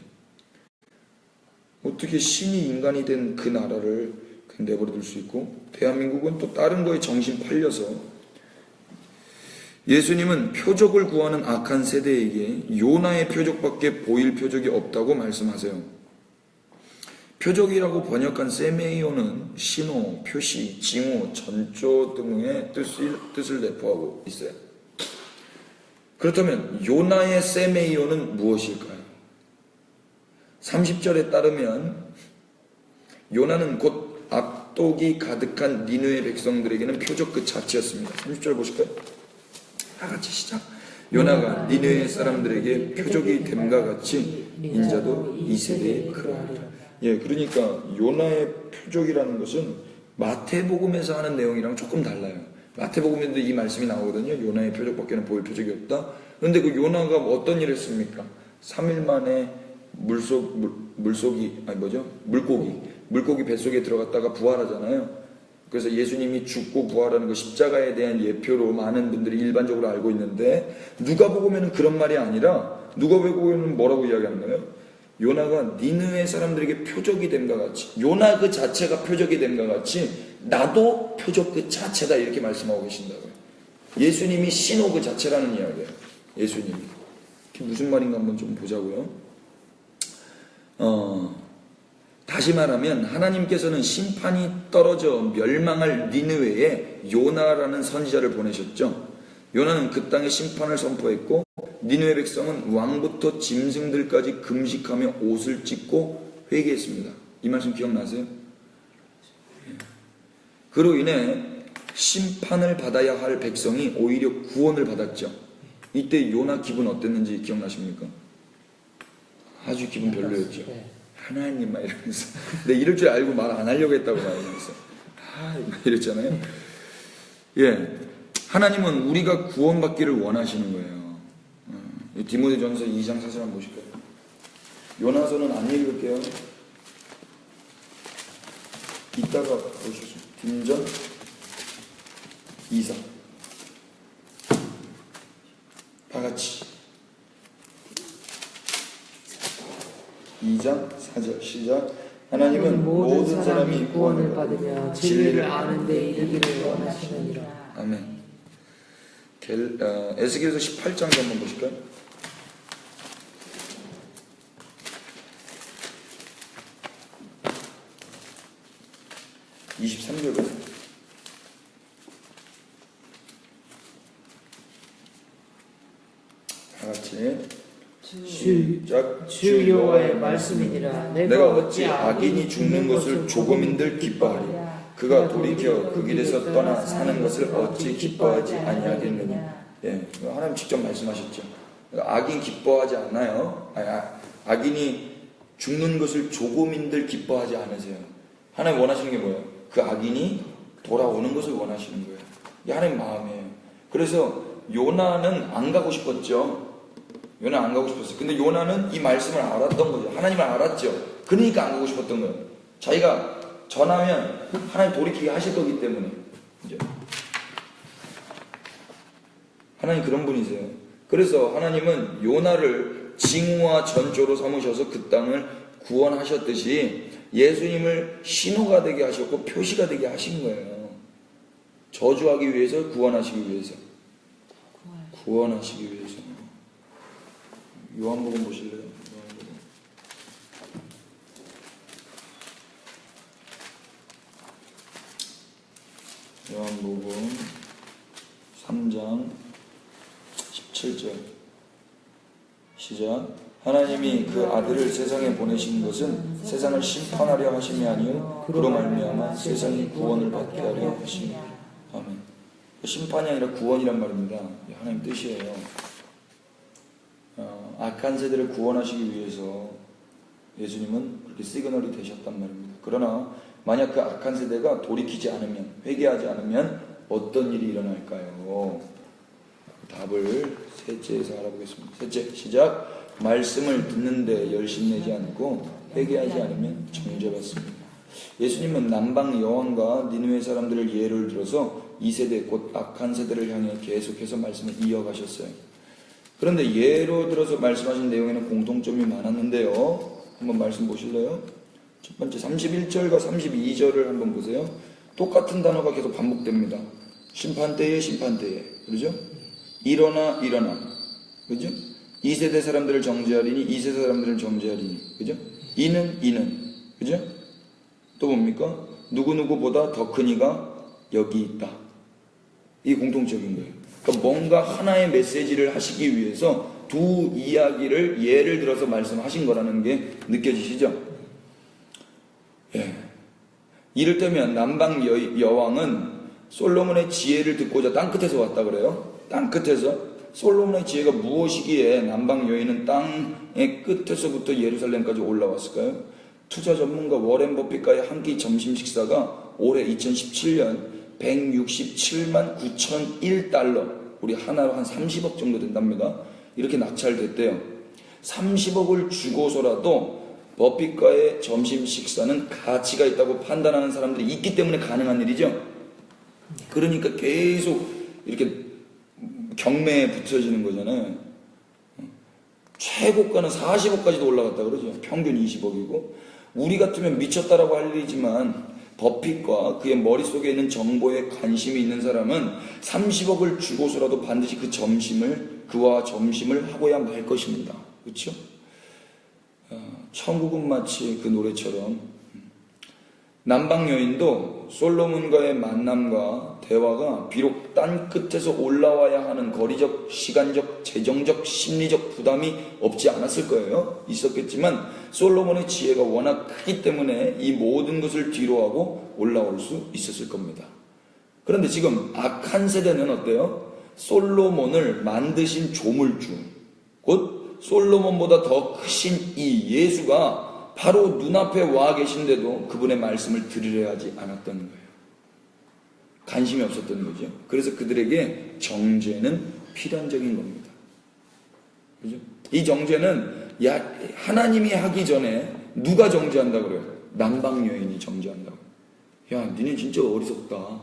어떻게 신이 인간이 된 그 나라를 그냥 내버려 둘 수 있고, 대한민국은 또 다른 거에 정신 팔려서, 예수님은 표적을 구하는 악한 세대에게 요나의 표적밖에 보일 표적이 없다고 말씀하세요. 표적이라고 번역한 세메이오는 신호, 표시, 징후, 전조 등의 뜻을 내포하고 있어요. 그렇다면 요나의 세메이오는 무엇일까요? 30절에 따르면 요나는 곧 악독이 가득한 니느웨 백성들에게는 표적 그 자체였습니다. 30절 보실까요? 다 같이 시작. 요나가 니느웨 사람들에게 표적이 됨과 같이 인자도 이 세대에 그러하리라. 그러니까 요나의 표적이라는 것은 마태복음에서 하는 내용이랑 조금 달라요. 마태복음에도 이 말씀이 나오거든요. 요나의 표적밖에는 보일 표적이 없다. 그런데 그 요나가 어떤 일을 했습니까? 3일 만에 물고기 뱃속에 들어갔다가 부활하잖아요. 그래서 예수님이 죽고 부활하는 그 십자가에 대한 예표로 많은 분들이 일반적으로 알고 있는데, 누가복음에는 그런 말이 아니라 누가복음에는 뭐라고 이야기하는 거예요? 요나가 니느웨 사람들에게 표적이 됨과 같이, 요나 그 자체가 표적이 됨과 같이 나도 표적 그 자체다, 이렇게 말씀하고 계신다고요. 예수님이 신호 그 자체라는 이야기예요. 예수님이. 그게 무슨 말인가 한번 좀 보자고요. 다시 말하면 하나님께서는 심판이 떨어져 멸망할 니느웨에 요나라는 선지자를 보내셨죠. 요나는 그 땅에 심판을 선포했고, 니느웨 백성은 왕부터 짐승들까지 금식하며 옷을 찢고 회개했습니다. 이 말씀 기억나세요? 그로 인해 심판을 받아야 할 백성이 오히려 구원을 받았죠. 이때 요나 기분 어땠는지 기억나십니까? 아주 기분 별로였죠. 하나님 막 이러면서, 근데 이럴 줄 알고 말 안 하려고 했다고 말하면서 이랬잖아요. 하나님은 우리가 구원받기를 원하시는 거예요. 디모데전서 2장 4절 한번 보실까요? 요나서는 안 읽을게요. 이따가 보시죠. 딘전 2장 다 같이 2장 4절 시작. 하나님은 모든 사람이 구원을 받으며 진리를 아는 데 이르기를 원하시느니라. 아멘. 에스겔서 18장도 한번 보실까요? (23절) 다 같이 시작. 주 여호와의 말씀이니라. 내가 어찌 악인이 죽는 것을 조금인들 기뻐하리. 그가 돌이켜 그 길에서 떠나 사는 것을 어찌 기뻐하지 아니하겠느냐. 예, 하나님 직접 말씀하셨죠. 악인 기뻐하지 않나요? 악인이 죽는 것을 조금인들 기뻐하지 않으세요. 하나님 원하시는 게 뭐예요? 그 악인이 돌아오는 것을 원하시는 거예요. 이게 하나님 마음이에요. 그래서 요나는 안 가고 싶었죠. 요나 안 가고 싶었어요. 근데 요나는 이 말씀을 알았던 거죠. 하나님을 알았죠. 그러니까 안 가고 싶었던 거예요. 자기가 전하면 하나님 돌이키게 하실 거기 때문에. 이제 하나님 그런 분이세요. 그래서 하나님은 요나를 징후와 전조로 삼으셔서 그 땅을 구원하셨듯이 예수님을 신호가 되게 하셨고 표시가 되게 하신 거예요. 저주하기 위해서, 구원하시기 위해서. 구원하시기 위해서. 요한복음 보실래요? 요한복음 3장 17절 시작. 하나님이 그 아들을 세상에 보내신 것은 세상을 심판하려 하심이 아니요 그로 말미암아 세상이 구원을 받게 하려 하심이라. 아멘. 심판이 아니라 구원이란 말입니다. 하나님 뜻이에요. 악한 세대를 구원하시기 위해서 예수님은 그렇게 시그널이 되셨단 말입니다. 그러나 만약 그 악한 세대가 돌이키지 않으면, 회개하지 않으면 어떤 일이 일어날까요? 답을 셋째에서 알아보겠습니다. 셋째, 시작. 말씀을 듣는데 열심내지 않고 회개하지 않으면 정죄받습니다. 예수님은 남방 여왕과 니느웨 사람들을 예를 들어서 이 세대 곧 악한 세대를 향해 계속해서 말씀을 이어가셨어요. 그런데 예로 들어서 말씀하신 내용에는 공통점이 많았는데요. 한번 말씀 보실래요? 첫 번째 31절과 32절을 한번 보세요. 똑같은 단어가 계속 반복됩니다. 심판때에 심판때에, 그러죠? 일어나 일어나, 그죠? 이 세대 사람들을 정죄하리니 이 세대 사람들을 정죄하리니, 그죠? 이는, 그죠? 또 뭡니까? 누구누구보다 더 큰 이가 여기 있다. 이 공통적인 거예요. 그러니까 뭔가 하나의 메시지를 하시기 위해서 두 이야기를 예를 들어서 말씀하신 거라는 게 느껴지시죠? 예. 이를테면 남방 여왕은 솔로몬의 지혜를 듣고자 땅끝에서 왔다 그래요. 땅끝에서 솔로몬의 지혜가 무엇이기에 남방 여인은 땅의 끝에서부터 예루살렘까지 올라왔을까요? 투자 전문가 워렌 버핏과의 한 끼 점심 식사가 올해 2017년 167만 9,001달러, 우리 하나로 한 30억 정도 된답니다. 이렇게 낙찰됐대요. 30억을 주고서라도 버핏과의 점심 식사는 가치가 있다고 판단하는 사람들이 있기 때문에 가능한 일이죠. 그러니까 계속 이렇게 경매에 붙여지는 거잖아요. 최고가는 40억까지도 올라갔다 그러죠. 평균 20억이고. 우리 같으면 미쳤다라고 할 일이지만 버핏과 그의 머릿속에 있는 정보에 관심이 있는 사람은 30억을 주고서라도 반드시 그와 점심을 하고야 말 것입니다. 그렇죠? 천국은 마치 그 노래처럼 남방 여인도 솔로몬과의 만남과 대화가 비록 땅 끝에서 올라와야 하는 거리적, 시간적, 재정적, 심리적 부담이 없지 않았을 거예요. 있었겠지만 솔로몬의 지혜가 워낙 크기 때문에 이 모든 것을 뒤로하고 올라올 수 있었을 겁니다. 그런데 지금 악한 세대는 어때요? 솔로몬을 만드신 조물주, 곧 솔로몬보다 더 크신 이 예수가 바로 눈앞에 와 계신데도 그분의 말씀을 들으려 하지 않았던 거예요. 관심이 없었던 거죠. 그래서 그들에게 정죄는 필연적인 겁니다. 그죠? 이 정죄는 하나님이 하기 전에 누가 정죄한다고 그래요? 남방 여인이 정죄한다고. 야, 니네 진짜 어리석다.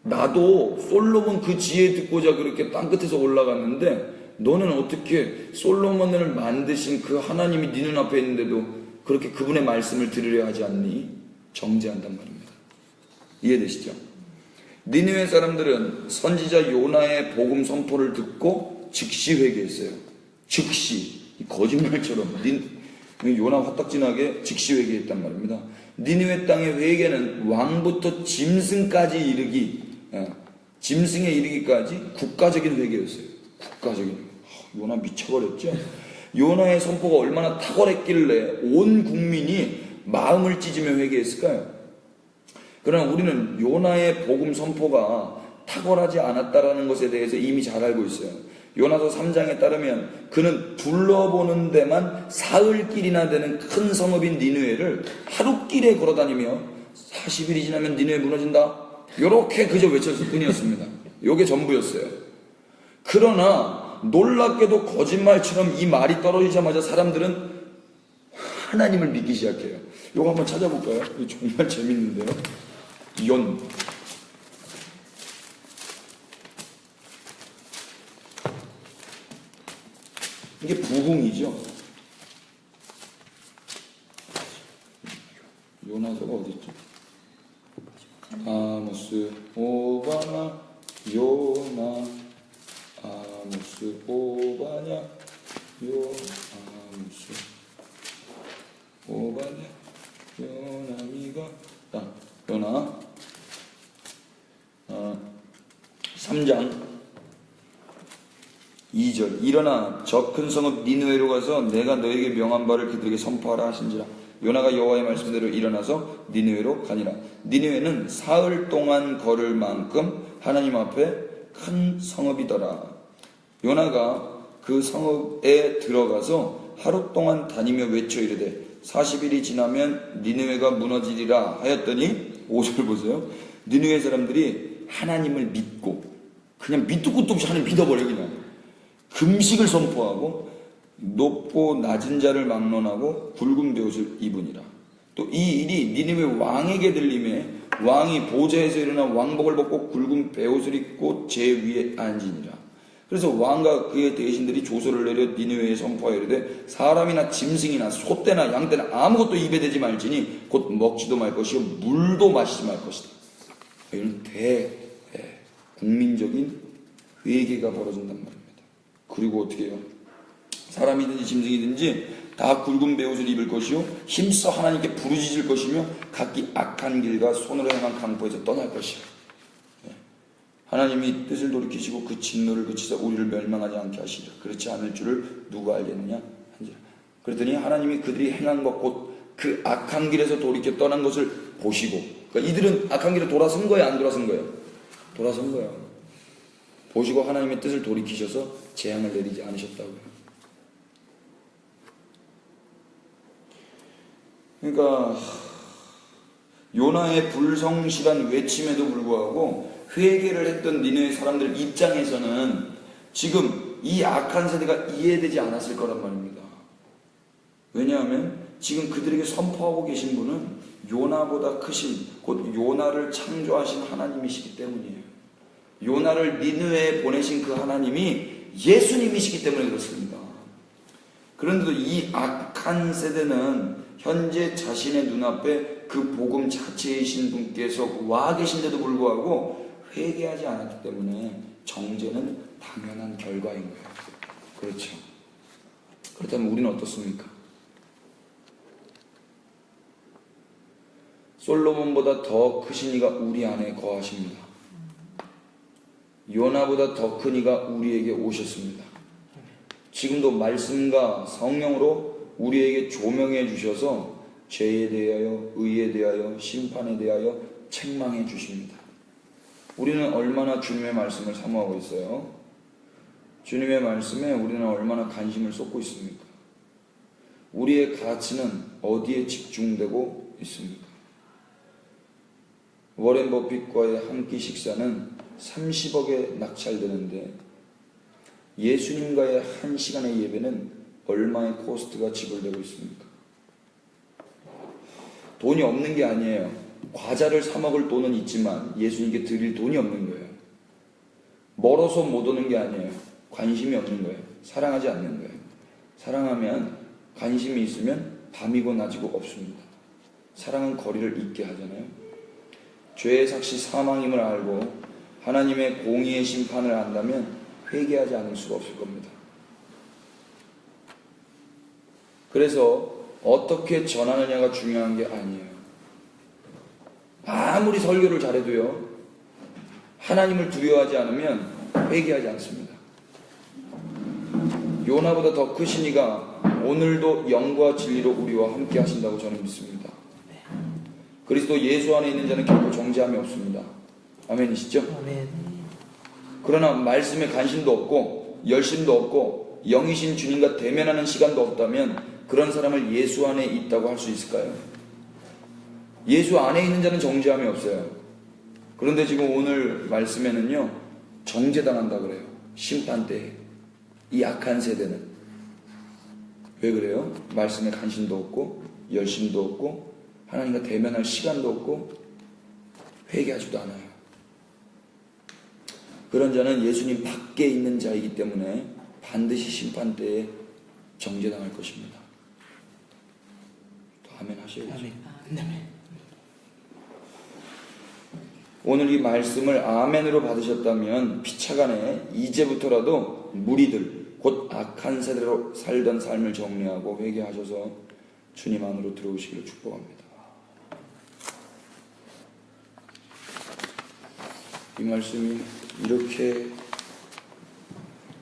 나도 솔로몬 그 지혜 듣고자 그렇게 땅끝에서 올라갔는데 너는 어떻게 솔로몬을 만드신 그 하나님이 네 눈앞에 있는데도 그렇게 그분의 말씀을 들으려 하지 않니? 정죄한단 말입니다. 이해되시죠? 니느웨 사람들은 선지자 요나의 복음 선포를 듣고 즉시 회개했어요. 즉시. 거짓말처럼 요나 화딱지나게 즉시 회개했단 말입니다. 니느웨 땅의 회개는 왕부터 짐승까지 짐승에 이르기까지 국가적인 회개였어요. 국가적인. 요나 미쳐버렸죠. 요나의 선포가 얼마나 탁월했길래 온 국민이 마음을 찢으며 회개했을까요? 그러나 우리는 요나의 복음 선포가 탁월하지 않았다라는 것에 대해서 이미 잘 알고 있어요. 요나서 3장에 따르면 그는 둘러보는 데만 사흘길이나 되는 큰 성읍인 니느웨를 하루길에 걸어다니며 40일이 지나면 니느웨 무너진다. 요렇게 그저 외쳤을 뿐이었습니다. 요게 전부였어요. 그러나 놀랍게도 거짓말처럼 이 말이 떨어지자마자 사람들은 하나님을 믿기 시작해요. 요거 한번 찾아볼까요? 이거 정말 재밌는데요. 이게 부흥이죠. 요나서가 어딨죠? 아모스, 오바나, 요나, 아모스, 오바냐, 아모스, 오바냐, 요나미가, 요나, 3장 2절. 일어나 저 큰 성읍 니느웨로 가서 내가 너에게 명한 바를 그들에게 선포하라 하신지라. 요나가 여호와의 말씀대로 일어나서 니느웨로 가니라. 니느웨는 사흘 동안 걸을 만큼 하나님 앞에 큰 성읍이더라. 요나가 그 성읍에 들어가서 하루 동안 다니며 외쳐 이르되 40일이 지나면 니느웨가 무너지리라 하였더니 5절 보세요. 니느웨 사람들이 하나님을 믿고 그냥 밑도 끝도 없이 하나님 믿어버려. 그냥 금식을 선포하고 높고 낮은 자를 막론하고 굵은 베옷을 입으니라. 또 이 일이 니느웨 왕에게 들림에 왕이 보좌에서 일어나 왕복을 벗고 굵은 베옷을 입고 제 위에 앉으니라. 그래서 왕과 그의 대신들이 조서를 내려 니느웨에 선포하여 이르되 사람이나 짐승이나 소떼나 양떼나 아무것도 입에 대지 말지니 곧 먹지도 말 것이요 물도 마시지 말 것이다. 이런 국민적인 회개가 벌어진단 말입니다. 그리고 어떻게 해요? 사람이든지 짐승이든지 다 굵은 베옷을 입을 것이요 힘써 하나님께 부르짖을 것이며 각기 악한 길과 손으로 행한 강포에서 떠날 것이요. 하나님이 뜻을 돌이키시고 그 진노를 그치사 우리를 멸망하지 않게 하시리라. 그렇지 않을 줄을 누가 알겠느냐 한지라. 그랬더니 하나님이 그들이 행한 것 곧 그 악한 길에서 돌이켜 떠난 것을 보시고, 그러니까 이들은 악한 길에 돌아선 거예요, 안 돌아선 거예요? 돌아선 거예요. 보시고 하나님의 뜻을 돌이키셔서 재앙을 내리지 않으셨다고요. 그러니까 요나의 불성실한 외침에도 불구하고 회개를 했던 니느웨 사람들 입장에서는 지금 이 악한 세대가 이해되지 않았을 거란 말입니다. 왜냐하면 지금 그들에게 선포하고 계신 분은 요나보다 크신, 곧 요나를 창조하신 하나님이시기 때문이에요. 요나를 니느웨에 보내신 그 하나님이 예수님이시기 때문에 그렇습니다. 그런데도 이 악한 세대는 현재 자신의 눈앞에 그 복음 자체이신 분께서 와 계신데도 불구하고 회개하지 않았기 때문에 정죄는 당연한 결과인 거예요. 그렇죠. 그렇다면 우리는 어떻습니까? 솔로몬보다 더 크신 이가 우리 안에 거하십니다. 요나보다 더 큰 이가 우리에게 오셨습니다. 지금도 말씀과 성령으로 우리에게 조명해 주셔서 죄에 대하여, 의에 대하여, 심판에 대하여 책망해 주십니다. 우리는 얼마나 주님의 말씀을 사모하고 있어요? 주님의 말씀에 우리는 얼마나 관심을 쏟고 있습니까? 우리의 가치는 어디에 집중되고 있습니까? 워렌 버핏과의 한 끼 식사는 30억에 낙찰되는데 예수님과의 한 시간의 예배는 얼마의 코스트가 지불되고 있습니까? 돈이 없는 게 아니에요. 과자를 사 먹을 돈은 있지만 예수님께 드릴 돈이 없는 거예요. 멀어서 못 오는 게 아니에요. 관심이 없는 거예요. 사랑하지 않는 거예요. 사랑하면, 관심이 있으면 밤이고 낮이고 없습니다. 사랑은 거리를 잇게 하잖아요. 죄의 삭시 사망임을 알고 하나님의 공의의 심판을 안다면 회개하지 않을 수가 없을 겁니다. 그래서 어떻게 전하느냐가 중요한 게 아니에요. 아무리 설교를 잘해도요, 하나님을 두려워하지 않으면 회개하지 않습니다. 요나보다 더 크신 이가 오늘도 영과 진리로 우리와 함께 하신다고 저는 믿습니다. 그리스도 예수 안에 있는 자는 결코 정죄함이 없습니다. 아멘이시죠? 아멘. 그러나 말씀에 관심도 없고 열심도 없고 영이신 주님과 대면하는 시간도 없다면 그런 사람을 예수 안에 있다고 할 수 있을까요? 예수 안에 있는 자는 정죄함이 없어요. 그런데 지금 오늘 말씀에는요, 정죄당한다 그래요. 심판 때에. 이 악한 세대는. 왜 그래요? 말씀에 관심도 없고 열심도 없고 하나님과 대면할 시간도 없고 회개하지도 않아요. 그런 자는 예수님 밖에 있는 자이기 때문에 반드시 심판 때에 정죄당할 것입니다. 또 아멘 하셔야죠. 아멘. 오늘 이 말씀을 아멘으로 받으셨다면 피차간에 이제부터라도 무리들 곧 악한 세대로 살던 삶을 정리하고 회개하셔서 주님 안으로 들어오시기를 축복합니다. 이 말씀이 이렇게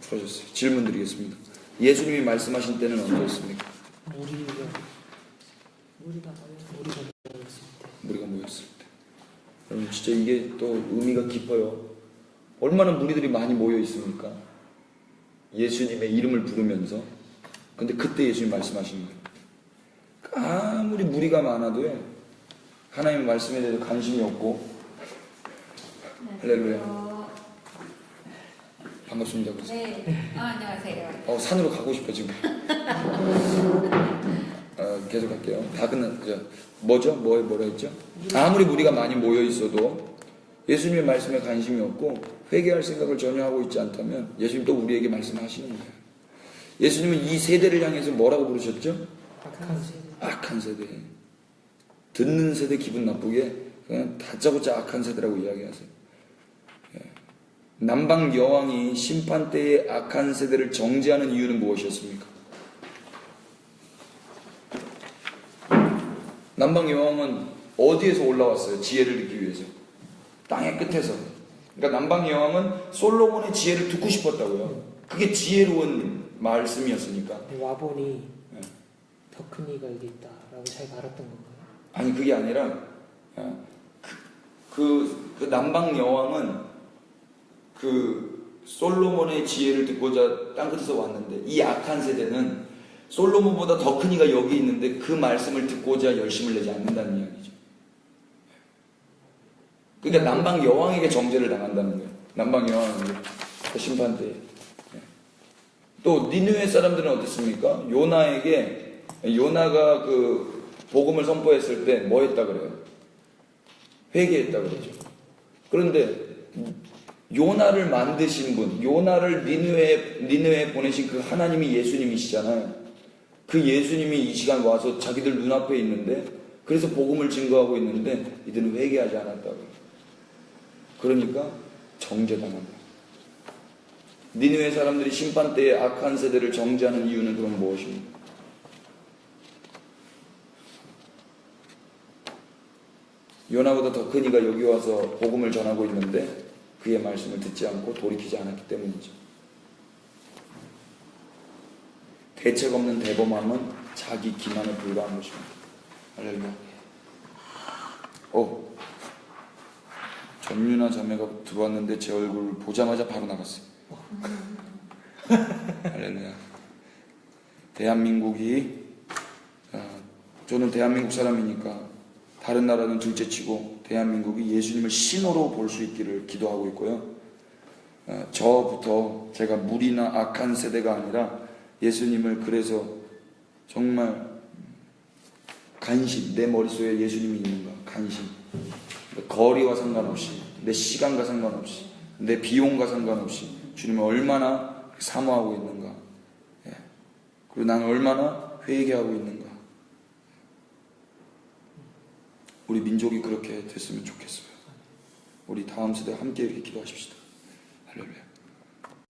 풀어졌어요. 질문 드리겠습니다. 예수님이 말씀하신 때는 언제였습니까? 무리가 모였을 때. 여러분 진짜 이게 또 의미가 깊어요. 얼마나 무리들이 많이 모여 있습니까? 예수님의 이름을 부르면서. 근데 그때 예수님 말씀하신 거예요. 아무리 무리가 많아도요, 하나님의 말씀에 대해서 관심이 없고. 할렐루야. 반갑습니다. 네. 안녕하세요. 산으로 가고 싶어 지금. 계속 할게요. 다 끝났죠. 뭐라 했죠? 아무리 무리가 많이 모여 있어도 예수님의 말씀에 관심이 없고 회개할 생각을 전혀 하고 있지 않다면 예수님 또 우리에게 말씀하시는 거예요. 예수님은 이 세대를 향해서 뭐라고 부르셨죠? 악한 세대. 듣는 세대 기분 나쁘게 그냥 다짜고짜 악한 세대라고 이야기하세요. 남방 여왕이 심판 때의 악한 세대를 정죄하는 이유는 무엇이었습니까? 남방 여왕은 어디에서 올라왔어요? 지혜를 듣기 위해서. 땅의 끝에서. 그러니까 남방 여왕은 솔로몬의 지혜를 듣고 싶었다고요. 그게 지혜로운 말씀이었으니까. 와보니 더 큰 이가 여기 있다라고 자기가 알았던 건가요? 아니 그게 아니라 그 남방 여왕은 그 솔로몬의 지혜를 듣고자 땅끝에서 왔는데 이 악한 세대는 솔로몬보다 더 큰 이가 여기 있는데 그 말씀을 듣고자 열심을 내지 않는다는 이야기죠. 그러니까 남방 여왕에게 정죄를 당한다는 거예요. 남방 여왕에게 그 심판 때에. 또 니느웨 사람들은 어땠습니까? 요나가 그 복음을 선포했을 때 뭐 했다 그래요? 회개했다 그러죠. 그런데 요나를 만드신 분, 요나를 니느웨에 보내신 그 하나님이 예수님이시잖아요. 그 예수님이 이 시간 와서 자기들 눈앞에 있는데, 그래서 복음을 증거하고 있는데 이들은 회개하지 않았다고. 그러니까 정죄당한다. 니느웨 사람들이 심판 때에 악한 세대를 정죄하는 이유는 그럼 무엇입니까? 요나보다 더 큰 이가 여기 와서 복음을 전하고 있는데 그의 말씀을 듣지 않고 돌이키지 않았기 때문이죠. 대책 없는 대범함은 자기 기만에 불과한 것입니다. 할렐루야. 전유나 자매가 들어왔는데 제 얼굴을 보자마자 바로 나갔어요. 할렐루야. 대한민국이 저는 대한민국 사람이니까 다른 나라는 둘째치고 대한민국이 예수님을 신호로 볼 수 있기를 기도하고 있고요. 저부터 제가 무리나 악한 세대가 아니라 예수님을 그래서 정말 관심, 내 머릿속에 예수님이 있는가 관심, 거리와 상관없이, 내 시간과 상관없이, 내 비용과 상관없이 주님을 얼마나 사모하고 있는가, 그리고 나는 얼마나 회개하고 있는가, 우리 민족이 그렇게 됐으면 좋겠어요. 우리 다음 세대 함께 이렇게 기도하십시다. 할렐루야.